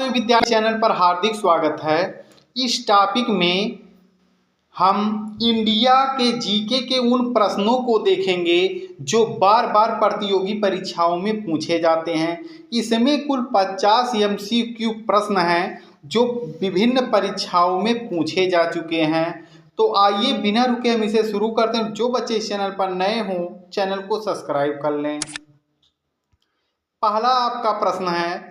तो विद्यार्थी चैनल पर हार्दिक स्वागत है। इस टॉपिक में हम इंडिया के जीके के उन प्रश्नों को देखेंगे जो बार बार प्रतियोगी परीक्षाओं में पूछे जाते हैं। इसमें कुल 50 एमसीक्यू प्रश्न हैं जो विभिन्न परीक्षाओं में पूछे जा चुके हैं। तो आइए बिना रुके हम इसे शुरू करते हैं। जो बच्चे इस चैनल पर नए हों चैनल को सब्सक्राइब कर लें। पहला आपका प्रश्न है,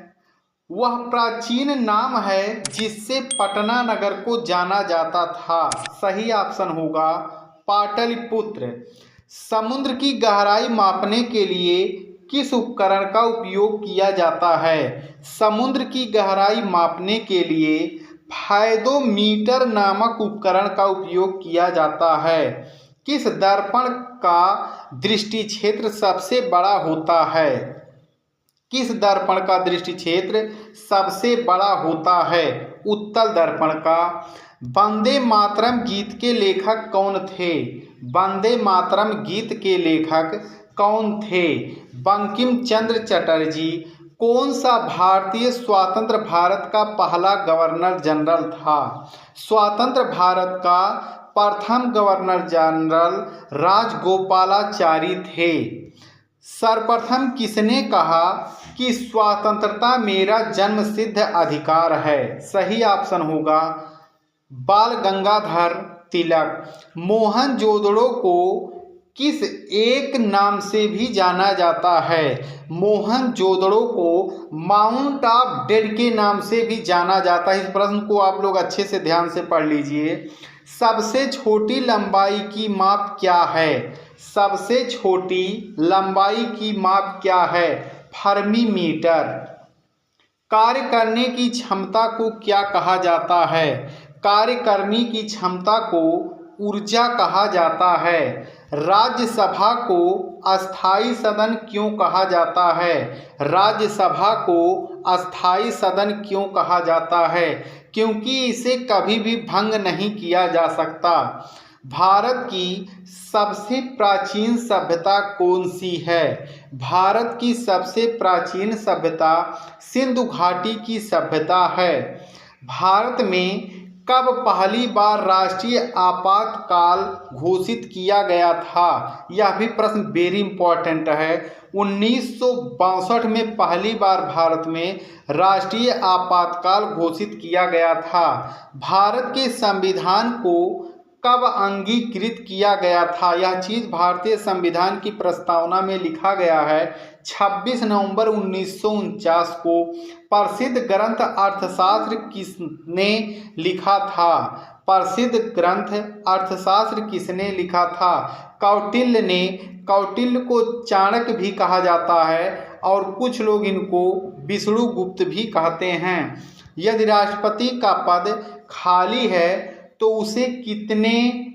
वह प्राचीन नाम है जिससे पटना नगर को जाना जाता था। सही ऑप्शन होगा पाटलिपुत्र। समुद्र की गहराई मापने के लिए किस उपकरण का उपयोग किया जाता है? समुद्र की गहराई मापने के लिए फायदोमीटर नामक उपकरण का उपयोग किया जाता है। किस दर्पण का दृष्टि क्षेत्र सबसे बड़ा होता है? किस दर्पण का दृष्टि क्षेत्र सबसे बड़ा होता है? उत्तल दर्पण का। वंदे मातरम गीत के लेखक कौन थे? वंदे मातरम गीत के लेखक कौन थे? बंकिम चंद्र चटर्जी। कौन सा भारतीय स्वतंत्र भारत का पहला गवर्नर जनरल था? स्वतंत्र भारत का प्रथम गवर्नर जनरल राजगोपालाचारी थे। सर्वप्रथम किसने कहा कि स्वतंत्रता मेरा जन्मसिद्ध अधिकार है? सही ऑप्शन होगा बाल गंगाधर तिलक। मोहनजोदड़ो को किस एक नाम से भी जाना जाता है? मोहनजोदड़ो को माउंट ऑफ डेड के नाम से भी जाना जाता है। इस प्रश्न को आप लोग अच्छे से ध्यान से पढ़ लीजिए। सबसे छोटी लंबाई की माप क्या है? सबसे छोटी लंबाई की माप क्या है? फर्मी-मीटर। कार्य करने की क्षमता को क्या कहा जाता है? कार्य करने की क्षमता को ऊर्जा कहा जाता है। राज्यसभा को अस्थाई सदन क्यों कहा जाता है? राज्यसभा को अस्थाई सदन क्यों कहा जाता है? क्योंकि इसे कभी भी भंग नहीं किया जा सकता। भारत की सबसे प्राचीन सभ्यता कौन सी है? भारत की सबसे प्राचीन सभ्यता सिंधु घाटी की सभ्यता है। भारत में कब पहली बार राष्ट्रीय आपातकाल घोषित किया गया था? यह भी प्रश्न वेरी इंपॉर्टेंट है। 1962 में पहली बार भारत में राष्ट्रीय आपातकाल घोषित किया गया था। भारत के संविधान को कब अंगीकृत किया गया था? यह चीज़ भारतीय संविधान की प्रस्तावना में लिखा गया है 26 नवंबर 1949 को। प्रसिद्ध ग्रंथ अर्थशास्त्र किसने लिखा था? प्रसिद्ध ग्रंथ अर्थशास्त्र किसने लिखा था? कौटिल्य ने। कौटिल्य को चाणक्य भी कहा जाता है और कुछ लोग इनको विष्णुगुप्त भी कहते हैं। यदि राष्ट्रपति का पद खाली है तो उसे कितने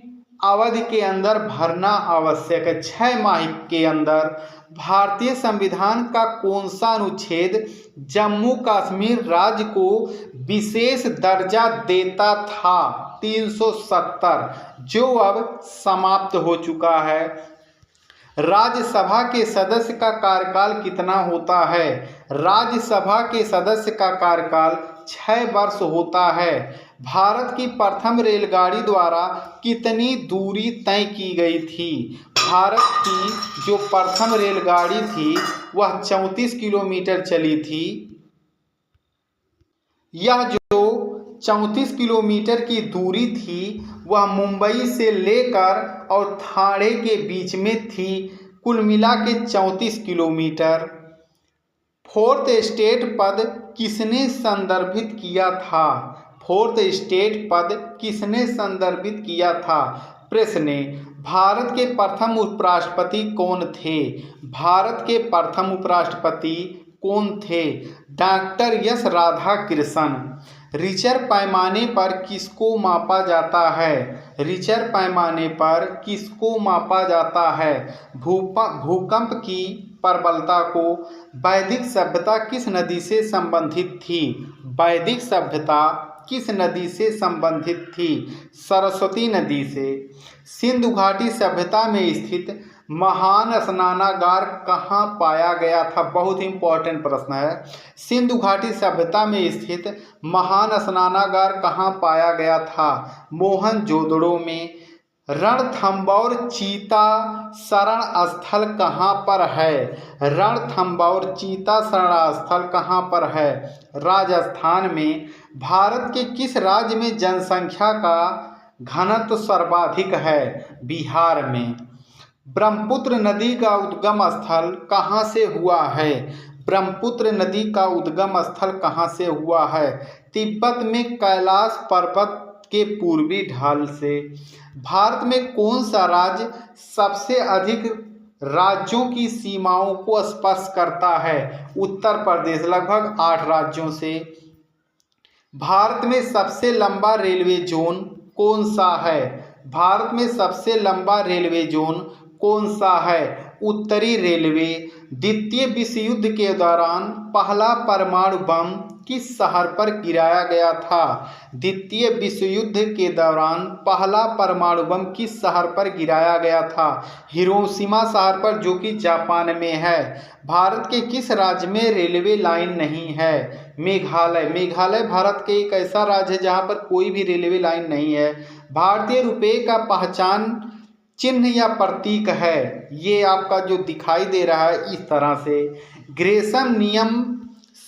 अवधि के अंदर भरना आवश्यक है? 6 माह के अंदर। भारतीय संविधान का कौन सा अनुच्छेद जम्मू कश्मीर राज्य को विशेष दर्जा देता था? 370, जो अब समाप्त हो चुका है। राज्यसभा के सदस्य का कार्यकाल कितना होता है? राज्यसभा के सदस्य का कार्यकाल 6 वर्ष होता है। भारत की प्रथम रेलगाड़ी द्वारा कितनी दूरी तय की गई थी? भारत की जो प्रथम रेलगाड़ी थी वह 34 किलोमीटर चली थी। यह जो 34 किलोमीटर की दूरी थी वह मुंबई से लेकर और ठाणे के बीच में थी। कुल मिला के 34 किलोमीटर। फोर्थ स्टेट पद किसने संदर्भित किया था? फोर्थ स्टेट पद किसने संदर्भित किया था? प्रेस ने। भारत के प्रथम उपराष्ट्रपति कौन थे? भारत के प्रथम उपराष्ट्रपति कौन थे? Doctor S Radhakrishnan. रिचर पैमाने पर किसको मापा जाता है? रिचर पैमाने पर किसको मापा जाता है? भूकंप की प्रबलता को। वैदिक सभ्यता किस नदी से संबंधित थी? वैदिक सभ्यता किस नदी से संबंधित थी? सरस्वती नदी से। सिंधु घाटी सभ्यता में स्थित महान स्नानागार कहाँ पाया गया था? बहुत ही इंपॉर्टेंट प्रश्न है। सिंधु घाटी सभ्यता में स्थित महान स्नानागार कहाँ पाया गया था? मोहनजोदड़ो में। रणथंभौर चीता शरण स्थल कहाँ पर है? रणथंभौर चीता शरण स्थल कहाँ पर है? राजस्थान में। भारत के किस राज्य में जनसंख्या का घनत्व सर्वाधिक है? बिहार में। ब्रह्मपुत्र नदी का उद्गम स्थल कहाँ से हुआ है? ब्रह्मपुत्र नदी का उद्गम स्थल कहाँ से हुआ है? तिब्बत में कैलाश पर्वत के पूर्वी ढाल से। भारत में कौन सा राज्य सबसे अधिक राज्यों की सीमाओं को स्पर्श करता है? उत्तर प्रदेश, लगभग 8 राज्यों से। भारत में सबसे लंबा रेलवे जोन कौन सा है? भारत में सबसे लंबा रेलवे जोन कौन सा है? उत्तरी रेलवे। द्वितीय विश्व युद्ध के दौरान पहला परमाणु बम किस शहर पर गिराया गया था? द्वितीय विश्व युद्ध के दौरान पहला परमाणु बम किस शहर पर गिराया गया था? हिरोशिमा शहर पर, जो कि जापान में है। भारत के किस राज्य में रेलवे लाइन नहीं है? मेघालय। मेघालय भारत के एक ऐसा राज्य है जहाँ पर कोई भी रेलवे लाइन नहीं है। भारतीय रुपये का पहचान चिन्ह या प्रतीक है? ये आपका जो दिखाई दे रहा है इस तरह से। ग्रेशम नियम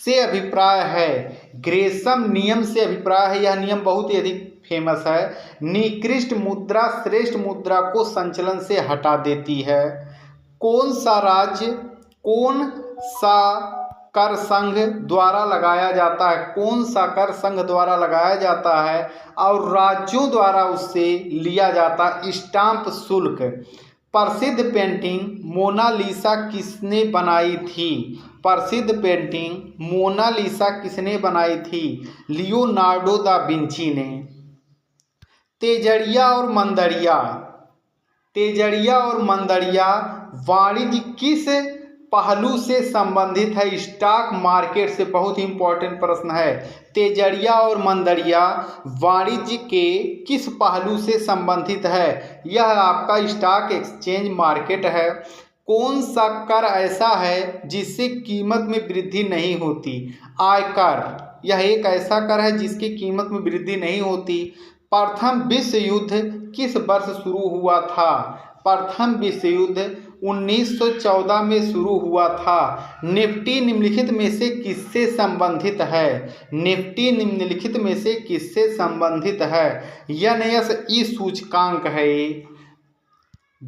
से अभिप्राय है? ग्रेशम नियम से अभिप्राय है, यह नियम बहुत ही अधिक फेमस है। निकृष्ट मुद्रा श्रेष्ठ मुद्रा को संचलन से हटा देती है। कौन सा राज्य कौन सा कर संघ द्वारा लगाया जाता है? कौन सा कर संघ द्वारा लगाया जाता है और राज्यों द्वारा उससे लिया जाता स्टाम्प शुल्क? प्रसिद्ध पेंटिंग मोनालिसा किसने बनाई थी? प्रसिद्ध पेंटिंग मोनालिसा किसने बनाई थी? लियोनार्डो दा विंची ने। तेजड़िया और मंदड़िया। तेजड़िया और मंदड़िया वाणिज्य किस पहलू से संबंधित है? स्टॉक मार्केट से। बहुत ही इंपॉर्टेंट प्रश्न है। तेजड़िया और मंदड़िया वाणिज्य के किस पहलू से संबंधित है? यह आपका स्टॉक एक्सचेंज मार्केट है। कौन सा कर ऐसा है जिससे कीमत में वृद्धि नहीं होती? आयकर। यह एक ऐसा कर है जिसकी कीमत में वृद्धि नहीं होती। प्रथम विश्व युद्ध किस वर्ष शुरू हुआ था? प्रथम विश्व युद्ध 1914 में शुरू हुआ था। निफ्टी निम्नलिखित में से किससे संबंधित है? निफ्टी निम्नलिखित में से किससे संबंधित है? NSE सूचकांक है।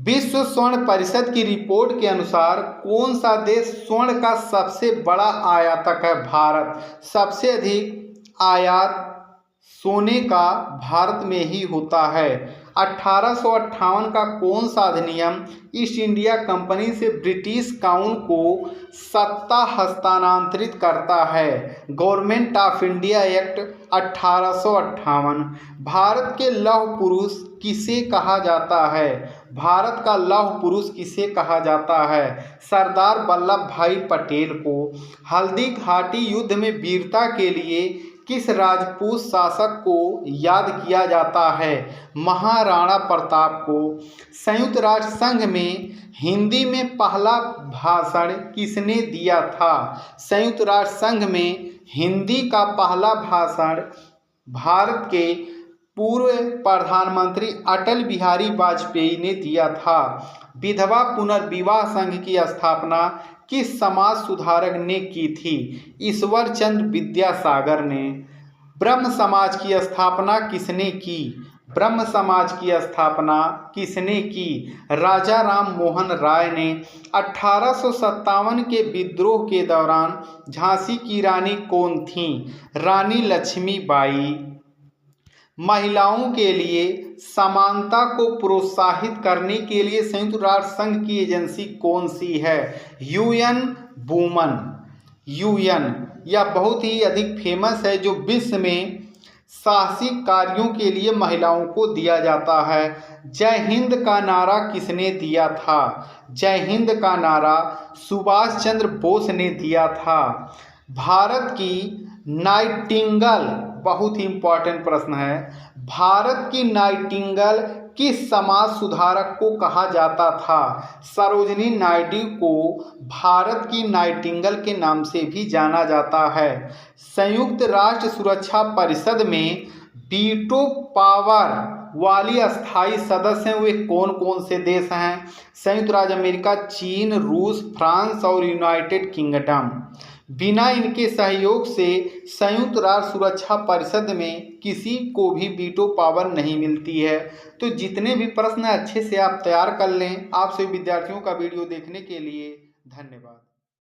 विश्व स्वर्ण परिषद की रिपोर्ट के अनुसार कौन सा देश स्वर्ण का सबसे बड़ा आयातक है? भारत। सबसे अधिक आयात सोने का भारत में ही होता है। 1858 का कौन सा अधिनियम ईस्ट इंडिया कंपनी से ब्रिटिश काउन को सत्ता हस्तांतरित करता है? Government of India act 1858। Bharat के लौह पुरुष किसे कहा जाता है? भारत का लौह पुरुष किसे कहा जाता है? सरदार वल्लभ भाई पटेल को। हल्दी घाटी युद्ध में वीरता के लिए किस राजपूत शासक को याद किया जाता है? महाराणा प्रताप को। संयुक्त राष्ट्र संघ में हिंदी में पहला भाषण किसने दिया था? संयुक्त राष्ट्र संघ में हिंदी का पहला भाषण भारत के पूर्व प्रधानमंत्री अटल बिहारी वाजपेयी ने दिया था। विधवा पुनर्विवाह संघ की स्थापना किस समाज सुधारक ने की थी? ईश्वर चंद्र विद्यासागर ने। ब्रह्म समाज की स्थापना किसने की? ब्रह्म समाज की स्थापना किसने की? राजा राम मोहन राय ने। 1857 के विद्रोह के दौरान झांसी की रानी कौन थीं? रानी लक्ष्मीबाई। महिलाओं के लिए समानता को प्रोत्साहित करने के लिए संयुक्त राष्ट्र संघ की एजेंसी कौन सी है? UN woman. UN यह बहुत ही अधिक फेमस है, जो विश्व में साहसिक कार्यों के लिए महिलाओं को दिया जाता है। जय हिंद का नारा किसने दिया था? जय हिंद का नारा सुभाष चंद्र बोस ने दिया था। भारत की नाइटिंगेल, बहुत ही इंपॉर्टेंट प्रश्न है। भारत की नाइटिंगेल किस समाज सुधारक को कहा जाता था? सरोजिनी नायडू को भारत की नाइटिंगेल के नाम से भी जाना जाता है। संयुक्त राष्ट्र सुरक्षा परिषद में वीटो पावर वाली अस्थायी सदस्य वे कौन कौन से देश हैं? संयुक्त राज्य अमेरिका, चीन, रूस, फ्रांस और यूनाइटेड किंगडम। बिना इनके सहयोग से संयुक्त राष्ट्र सुरक्षा परिषद में किसी को भी वीटो पावर नहीं मिलती है। तो जितने भी प्रश्न अच्छे से आप तैयार कर लें। आप सभी विद्यार्थियों का वीडियो देखने के लिए धन्यवाद।